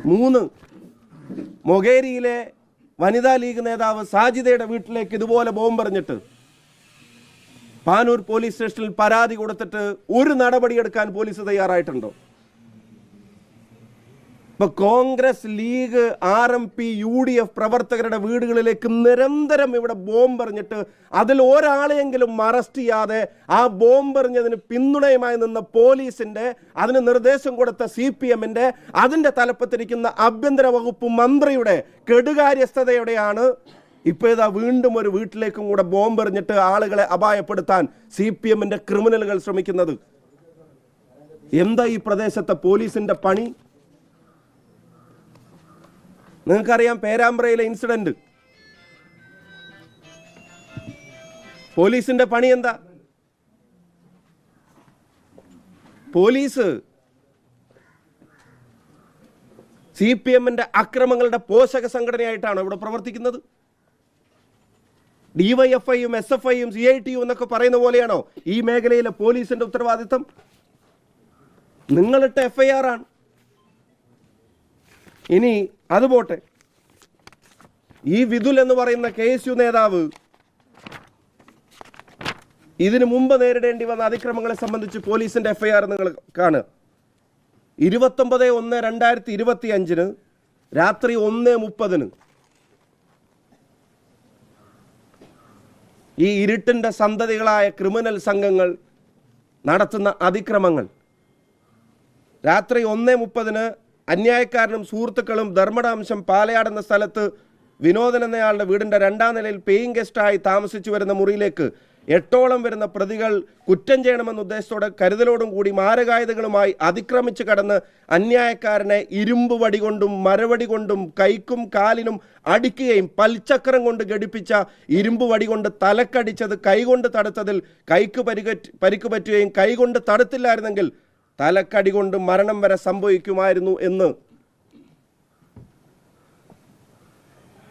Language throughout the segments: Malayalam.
3, മൊകേരിയിലെ വനിതാ ലീഗ് നേതാവ് സാജിദയുടെ വീട്ടിലേക്ക് ഇതുപോലെ ബോംബെറിഞ്ഞിട്ട് പാനൂർ പോലീസ് സ്റ്റേഷനിൽ പരാതി കൊടുത്തിട്ട് ഒരു നടപടിയെടുക്കാൻ പോലീസ് തയ്യാറായിട്ടുണ്ടോ? ഇപ്പൊ കോൺഗ്രസ്, ലീഗ്, RMP, UDF പ്രവർത്തകരുടെ വീടുകളിലേക്ക് നിരന്തരം ഇവിടെ ബോംബെറിഞ്ഞിട്ട് അതിൽ ഒരാളെയെങ്കിലും അറസ്റ്റ് ചെയ്യാതെ ആ ബോംബെറിഞ്ഞതിന് പിന്തുണയുമായി നിന്ന പോലീസിന്റെ, അതിന് നിർദ്ദേശം കൊടുത്ത CPM-ന്റെ, അതിന്റെ തലപ്പത്തിരിക്കുന്ന ആഭ്യന്തര വകുപ്പ് മന്ത്രിയുടെ കെടുകാര്യസ്ഥതയോടെയാണ് ഇപ്പൊ ഇതാ വീണ്ടും ഒരു വീട്ടിലേക്കും കൂടെ ബോംബെറിഞ്ഞിട്ട് ആളുകളെ അപായപ്പെടുത്താൻ CPM-ന്റെ ക്രിമിനലുകൾ ശ്രമിക്കുന്നത്. എന്താ ഈ പ്രദേശത്തെ പോലീസിന്റെ പണി? നിങ്ങൾക്കറിയാം പേരാമ്പ്രയിലെ ഇൻസിഡന്റ്. പോലീസിന്റെ പണി എന്താ? പോലീസ് CPM-ന്റെ അക്രമങ്ങളുടെ പോഷക സംഘടനയായിട്ടാണ് ഇവിടെ പ്രവർത്തിക്കുന്നത്. DYFI-യും SFI-യും CIT-യും എന്നൊക്കെ പറയുന്ന പോലെയാണോ ഈ മേഖലയിലെ പോലീസിന്റെ ഉത്തരവാദിത്തം? നിങ്ങളിട്ട FIR ആണ്. ഇനി അത് പോട്ടെ, ഈ വിതുൽ എന്ന് പറയുന്ന KSU നേതാവ് ഇതിനു മുമ്പ് നേരിടേണ്ടി വന്ന അതിക്രമങ്ങളെ സംബന്ധിച്ച് പോലീസിന്റെ FIR നിങ്ങൾ കാണുക. 29/1/2025 രാത്രി 1:30 ഈ ഇരുട്ടിന്റെ സന്തതികളായ ക്രിമിനൽ സംഘങ്ങൾ നടത്തുന്ന അതിക്രമങ്ങൾ. രാത്രി 1:30 അന്യായക്കാരനും സുഹൃത്തുക്കളും ധർമ്മടാംശം പാലയാട് എന്ന സ്ഥലത്ത് വിനോദൻ എന്നയാളുടെ വീടിൻ്റെ 2ാം നിലയിൽ പേയിങ് ഗസ്റ്റായി താമസിച്ചു വരുന്ന മുറിയിലേക്ക് 8ഓളം വരുന്ന പ്രതികൾ കുറ്റം ചെയ്യണമെന്ന ഉദ്ദേശത്തോടെ കരുതലോടും കൂടി മാരകായുധങ്ങളുമായി അതിക്രമിച്ച് കടന്ന് അന്യായക്കാരനെ ഇരുമ്പ് വടി കൊണ്ടും മരവടി കൊണ്ടും കൈക്കും കാലിനും അടിക്കുകയും പൽചക്രം കൊണ്ട് ഘടിപ്പിച്ച ഇരുമ്പ് വടി കൊണ്ട് തലക്കടിച്ചത് കൈകൊണ്ട് തടുത്തതിൽ കൈക്ക് പരിക്ക് പറ്റുകയും കൈകൊണ്ട് തടുത്തില്ലായിരുന്നെങ്കിൽ തലക്കടി കൊണ്ട് മരണം വരെ സംഭവിക്കുമായിരുന്നു എന്ന്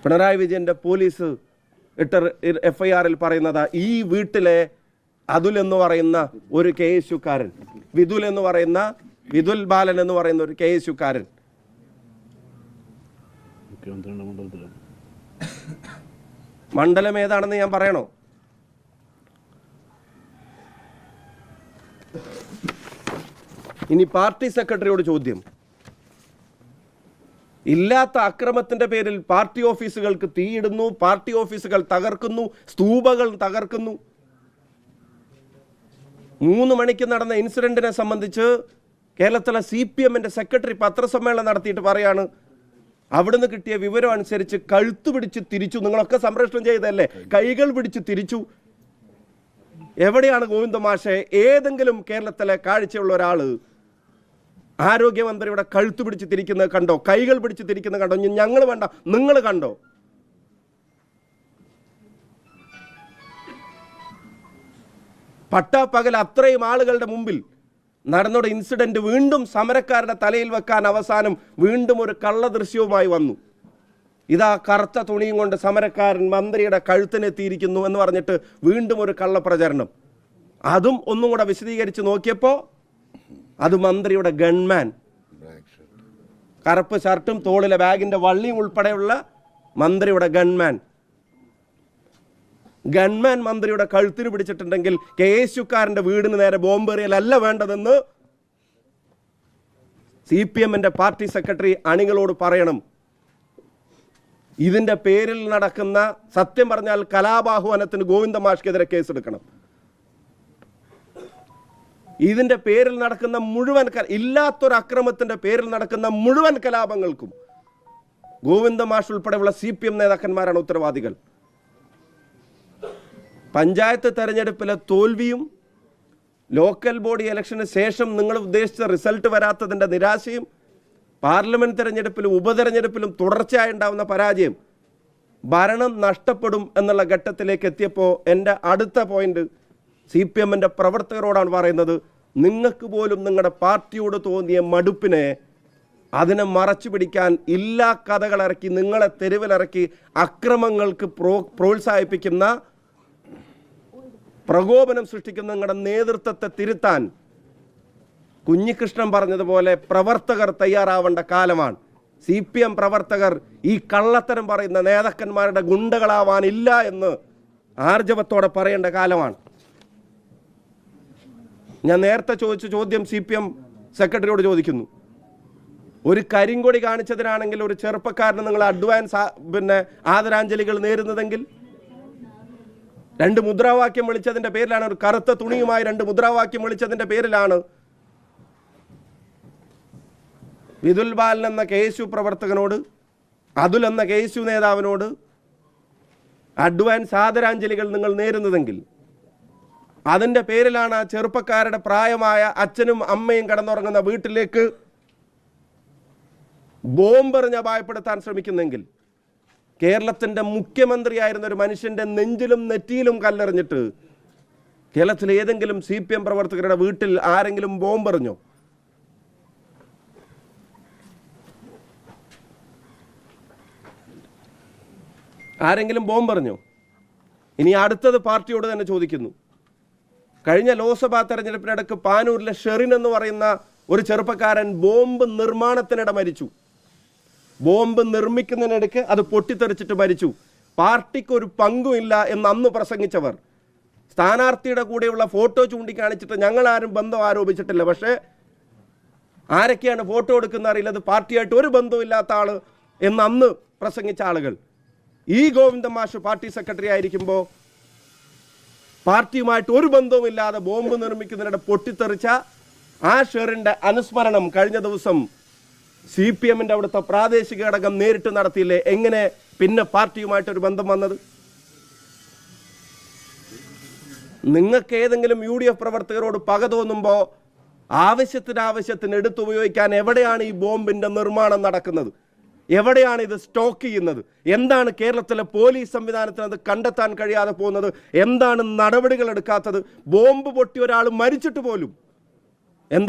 പിണറായി വിജയന്റെ പോലീസ് ഇട്ട FIR-ൽ പറയുന്നത്. ഈ വീട്ടിലെ അതുൽ എന്ന് പറയുന്ന ഒരു KSU-കാരൻ, വിതുൽ ബാലൻ എന്ന് പറയുന്ന ഒരു KSU-കാരൻ മണ്ഡലം ഏതാണെന്ന് ഞാൻ പറയണോ? ഇനി പാർട്ടി സെക്രട്ടറിയോട് ചോദ്യം. ഇല്ലാത്ത അക്രമത്തിന്റെ പേരിൽ പാർട്ടി ഓഫീസുകൾക്ക് തീയിടുന്നു, പാർട്ടി ഓഫീസുകൾ തകർക്കുന്നു, സ്തൂപകൾ തകർക്കുന്നു. 3 മണിക്ക് നടന്ന ഇൻസിഡന്റിനെ സംബന്ധിച്ച് കേരളത്തിലെ CPM-ന്റെ സെക്രട്ടറി പത്രസമ്മേളനം നടത്തിയിട്ട് പറയാണ്, അവിടുന്ന് കിട്ടിയ വിവരം അനുസരിച്ച് കഴുത്തു പിടിച്ച് തിരിച്ചു. നിങ്ങളൊക്കെ സംപ്രേഷണം ചെയ്തതല്ലേ, കൈകൾ പിടിച്ച് തിരിച്ചു. എവിടെയാണ് ഗോവിന്ദ മാഷെ? ഏതെങ്കിലും കേരളത്തിലെ കാഴ്ചയുള്ള ഒരാൾ ആരോഗ്യമന്ത്രിയുടെ കഴുത്തു പിടിച്ച് തിരിക്കുന്നത് കണ്ടോ? കൈകൾ പിടിച്ച് തിരിക്കുന്നത് കണ്ടോ? ഞങ്ങൾ വേണ്ട, നിങ്ങൾ കണ്ടോ? പട്ടാപ്പകൽ അത്രയും ആളുകളുടെ മുമ്പിൽ നടന്നൊരു ഇൻസിഡന്റ് വീണ്ടും സമരക്കാരുടെ തലയിൽ വെക്കാൻ അവസാനം വീണ്ടും ഒരു കള്ള ദൃശ്യവുമായി വന്നു. ഇതാ കറുത്ത തുണിയും കൊണ്ട് സമരക്കാരൻ മന്ത്രിയുടെ കഴുത്തിനെത്തിയിരിക്കുന്നു എന്ന് പറഞ്ഞിട്ട് വീണ്ടും ഒരു കള്ളപ്രചരണം. അതും ഒന്നും കൂടെ വിശദീകരിച്ച് നോക്കിയപ്പോൾ അത് മന്ത്രിയുടെ ഗൺമാൻ, കറുപ്പ് ഷർട്ടും തോളിലെ ബാഗിന്റെ വള്ളിയും ഉൾപ്പെടെയുള്ള മന്ത്രിയുടെ ഗൺമാൻ മന്ത്രിയുടെ കഴുത്തിന് പിടിച്ചിട്ടുണ്ടെങ്കിൽ KSU-കാരന്റെ വീടിന് നേരെ ബോംബെറിയലല്ല വേണ്ടതെന്ന് CPM-ന്റെ പാർട്ടി സെക്രട്ടറി അണികളോട് പറയണം. ഇതിന്റെ പേരിൽ നടക്കുന്ന, സത്യം പറഞ്ഞാൽ കലാപാഹ്വാനത്തിന് ഗോവിന്ദ മാഷ്ക്കെതിരെ കേസെടുക്കണം. ഇതിന്റെ പേരിൽ നടക്കുന്ന മുഴുവൻ, ഇല്ലാത്തൊരു അക്രമത്തിന്റെ പേരിൽ നടക്കുന്ന മുഴുവൻ കലാപങ്ങൾക്കും ഗോവിന്ദ മാഷ് ഉൾപ്പെടെയുള്ള CPM നേതാക്കന്മാരാണ് ഉത്തരവാദികൾ. പഞ്ചായത്ത് തെരഞ്ഞെടുപ്പിലെ തോൽവിയും ലോക്കൽ ബോഡി ഇലക്ഷന് ശേഷം നിങ്ങൾ ഉദ്ദേശിച്ച റിസൾട്ട് വരാത്തതിൻ്റെ നിരാശയും പാർലമെന്റ് തെരഞ്ഞെടുപ്പിലും ഉപതെരഞ്ഞെടുപ്പിലും തുടർച്ചയായി ഉണ്ടാവുന്ന പരാജയം, ഭരണം നഷ്ടപ്പെടും എന്നുള്ള ഘട്ടത്തിലേക്ക് എത്തിയപ്പോൾ എൻ്റെ അടുത്ത പോയിന്റ് CPM-ന്റെ പ്രവർത്തകരോടാണ് പറയുന്നത്. നിങ്ങൾക്ക് പോലും നിങ്ങളുടെ പാർട്ടിയോട് തോന്നിയ മടുപ്പിനെ, അതിനെ മറച്ചു പിടിക്കാൻ ഇല്ലാ കഥകളിറക്കി നിങ്ങളെ തെരുവിലിറക്കി അക്രമങ്ങൾക്ക് പ്രോത്സാഹിപ്പിക്കുന്ന, പ്രകോപനം സൃഷ്ടിക്കുന്ന നിങ്ങളുടെ നേതൃത്വത്തെ തിരുത്താൻ കുഞ്ഞികൃഷ്ണൻ പറഞ്ഞതുപോലെ പ്രവർത്തകർ തയ്യാറാവേണ്ട കാലമാണ്. CPM പ്രവർത്തകർ ഈ കള്ളത്തരം പറയുന്ന നേതാക്കന്മാരുടെ ഗുണ്ടകളാവാനില്ല എന്ന് ആർജവത്തോടെ പറയേണ്ട കാലമാണ്. ഞാൻ നേരത്തെ ചോദിച്ച ചോദ്യം CPM സെക്രട്ടറിയോട് ചോദിക്കുന്നു. ഒരു കരിങ്കൊടി കാണിച്ചതിനാണെങ്കിൽ ഒരു ചെറുപ്പക്കാരന് നിങ്ങൾ അഡ്വാൻസ് ആദരാഞ്ജലികൾ നേരുന്നതെങ്കിൽ, 2 മുദ്രാവാക്യം വിളിച്ചതിൻ്റെ പേരിലാണ്, ഒരു കറുത്ത തുണിയുമായി 2 മുദ്രാവാക്യം വിളിച്ചതിൻ്റെ പേരിലാണ് വിതുൽ ബാലൻ എന്ന KSU പ്രവർത്തകനോട്, അതുൽ എന്ന KSU നേതാവിനോട് അഡ്വാൻസ് ആദരാഞ്ജലികൾ നിങ്ങൾ നേരുന്നതെങ്കിൽ, അതിൻ്റെ പേരിലാണ് ആ ചെറുപ്പക്കാരുടെ പ്രായമായ അച്ഛനും അമ്മയും കടന്നുറങ്ങുന്ന വീട്ടിലേക്ക് ബോംബെറിഞ്ഞ് അപായപ്പെടുത്താൻ ശ്രമിക്കുന്നെങ്കിൽ, കേരളത്തിൻ്റെ മുഖ്യമന്ത്രിയായിരുന്ന ഒരു മനുഷ്യൻ്റെ നെഞ്ചിലും നെറ്റിയിലും കല്ലെറിഞ്ഞിട്ട് കേരളത്തിലെ ഏതെങ്കിലും CPM പ്രവർത്തകരുടെ വീട്ടിൽ ആരെങ്കിലും ബോംബെറിഞ്ഞോ? ആരെങ്കിലും ബോംബെറിഞ്ഞോ? ഇനി അടുത്തത് പാർട്ടിയോട് തന്നെ ചോദിക്കുന്നു. കഴിഞ്ഞ ലോക്സഭാ തെരഞ്ഞെടുപ്പിനിടക്ക് പാനൂരിലെ ഷെറിൻ എന്ന് പറയുന്ന ഒരു ചെറുപ്പക്കാരൻ ബോംബ് നിർമ്മാണത്തിനിടെ മരിച്ചു. ബോംബ് നിർമ്മിക്കുന്നതിനിടയ്ക്ക് അത് പൊട്ടിത്തെറിച്ചിട്ട് മരിച്ചു. പാർട്ടിക്ക് ഒരു പങ്കുമില്ല എന്ന് അന്ന് പ്രസംഗിച്ചവർ സ്ഥാനാർത്ഥിയുടെ കൂടെയുള്ള ഫോട്ടോ ചൂണ്ടിക്കാണിച്ചിട്ട് ഞങ്ങളാരും ബന്ധം ആരോപിച്ചിട്ടില്ല. പക്ഷേ ആരൊക്കെയാണ് ഫോട്ടോ എടുക്കുന്ന അറിയില്ല, അത് പാർട്ടിയായിട്ട് ഒരു ബന്ധമില്ലാത്ത ആൾ എന്ന് അന്ന് പ്രസംഗിച്ച ആളുകൾ. ഈ ഗോവിന്ദൻ മാഷ് പാർട്ടി സെക്രട്ടറി ആയിരിക്കുമ്പോൾ പാർട്ടിയുമായിട്ട് ഒരു ബന്ധവുമില്ലാതെ ബോംബ് നിർമ്മിക്കുന്നതിനിടെ പൊട്ടിത്തെറിച്ച ആ ഷെറിൻ്റെ അനുസ്മരണം കഴിഞ്ഞ ദിവസം CPMൻ്റെ അവിടുത്തെ പ്രാദേശിക ഘടകം നേരിട്ട് നടത്തിയില്ലേ? എങ്ങനെ പിന്നെ പാർട്ടിയുമായിട്ടൊരു ബന്ധം വന്നത്? നിങ്ങൾക്ക് ഏതെങ്കിലും UDF പ്രവർത്തകരോട് പക തോന്നുമ്പോൾ ആവശ്യത്തിന് എടുത്തുപയോഗിക്കാൻ എവിടെയാണ് ഈ ബോംബിൻ്റെ നിർമ്മാണം നടക്കുന്നത്? എവിടെയാണ് ഇത് സ്റ്റോക്ക് ചെയ്യുന്നത്? എന്താണ് കേരളത്തിലെ പോലീസ് സംവിധാനത്തിന് അത് കണ്ടെത്താൻ കഴിയാതെ പോകുന്നത്? എന്താണ് നടപടികൾ എടുക്കാത്തത്? ബോംബ് പൊട്ടി ഒരാൾ മരിച്ചിട്ട് പോലും എന്താ